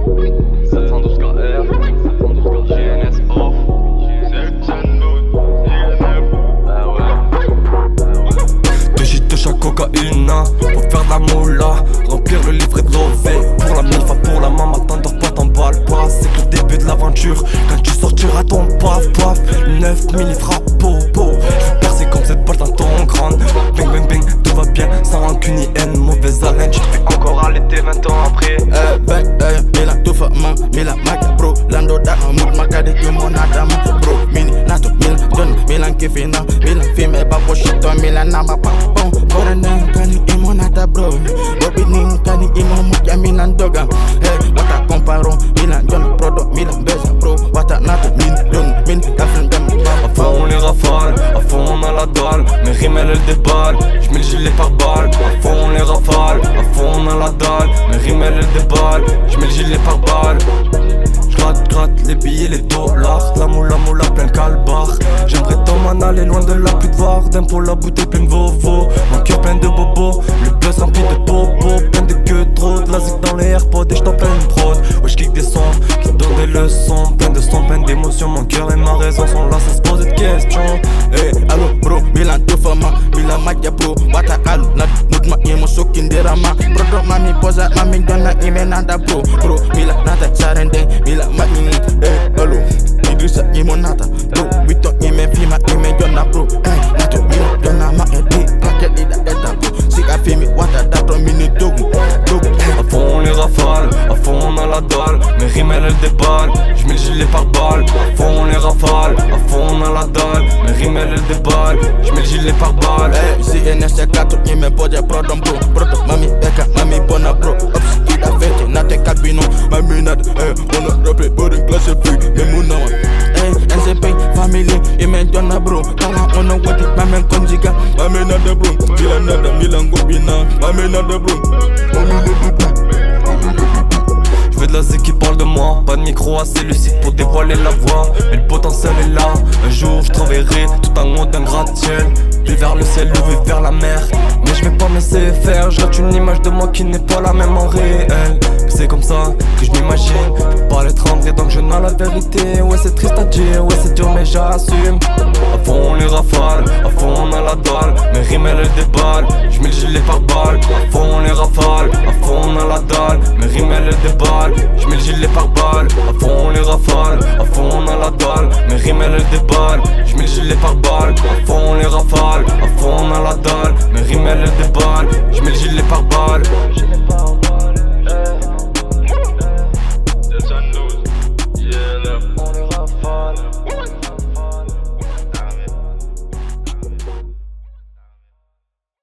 712 KR, 712 GNS off. Ah ouais. 2 gîtes de chaque cocaïne, hein, pour faire de la moula. Remplir le livret de l'OV. Pour la milfa, pour la maman, t'endors pas, t'emballes pas. C'est que le début de l'aventure. Quand tu sortiras ton paf paf. 9000 il frappe popo. J'vais percer comme cette balle dans ton crâne. Bing bing bing, tout va bien, sans rancune ni haine. Mauvaise haleine, tu te fais encore allaiter 20 ans après. Mila tufa ma, mila maka bro. Lando da mood makade imo nada ma bro. Mini nato mila don mila kifina. Mila fime babo shito mila nama pa pon. Korene kani imo nada bro. Bobi ni kani imo mukia mila doga. Hey, wata comparo mila don prodo mila beza bro. Wata nato min don min kafin dem. À fond on les rafale, à fond on a la dalle. Mes rimes elles déballe, j'mets le gilet par balle. À fond on les rafale, à fond on a la dalle. Mes rimes elles déballe, j'mets le gilet par balle. J'gratte les billets, les dollars. La moula plein le calbar. J'aimerais tant m'en aller loin de la pluie de Varden. Pour la bouteille pleine Vovo. Mon cœur plein de bobos, le buzz rempli de popo. Plein de queues trop, de la zik dans les AirPods. Et j't'en plein de prod, ouais j'kick des sons qui donnent des leçons. Plein de sons, plein d'émotions. Mon cœur et ma raison sont là sans se poser de questions. Hey, allo bro, Milan tufa ma, Milan magia bro. Wata alu, nat mood ma imo sokindera ma. Prodo mami posa, mami donna ime nanda bro. Bro, Milan nata sarende, Milan mami. Hey, allo, Idrissa imo nata bro. Wito ime fima, ime donna bro. Hey, nato Milan donna ma edi, paket lida eta bro. Sika fimi, wata dato mini dogu. À fond on les rafale, à fond on a la dalle. Mes rimes elles déballent, j'mets le gilet par balle. À fond on les rafale, à fond on a la dalle. Mes rimes elles déballent, j'mets le gilet par balle. Hey, CNS kato ime poja prodom bro. Prodo mami eka, mami bona bro. Ups, ida vete, nate kalbino. Mami nat, ona dope, boarding class free. Memuna hey, NCP, family, ime donna bro. Kala ona wati, mami konjiga. Mami nada bro, Milan nada, Milan gobina. Mami nada bro. Je veux de la zik qui parle de moi, pas de micro assez lucide pour dévoiler la voix. Mais le potentiel est là, un jour je travaillerai tout en haut d'un gratte-ciel. Lui vers le ciel, lui vers la mer. Mais je vais pas me laisser faire, je rate une image de moi qui n'est pas la même en réel. C'est comme ça que je m'imagine, peux pas l'être en vrai donc je n'ai la vérité. Ouais c'est triste à dire, ouais c'est dur mais j'assume. À fond on les rafale, à fond on a la dalle. Mes rimes elles déballent, j'mets le gilet par balle. À fond on les rafale, à fond on a la dalle. Mes rimes elles déballent, j'mets le gilet par balle. À fond on les rafale, à fond on a la dalle. Mes rimes elles déballent, j'mets le gilet par balle. À fond on les rafale, à fond on a la dalle. Mes rimes elles déballent, j'mets le gilet par balle.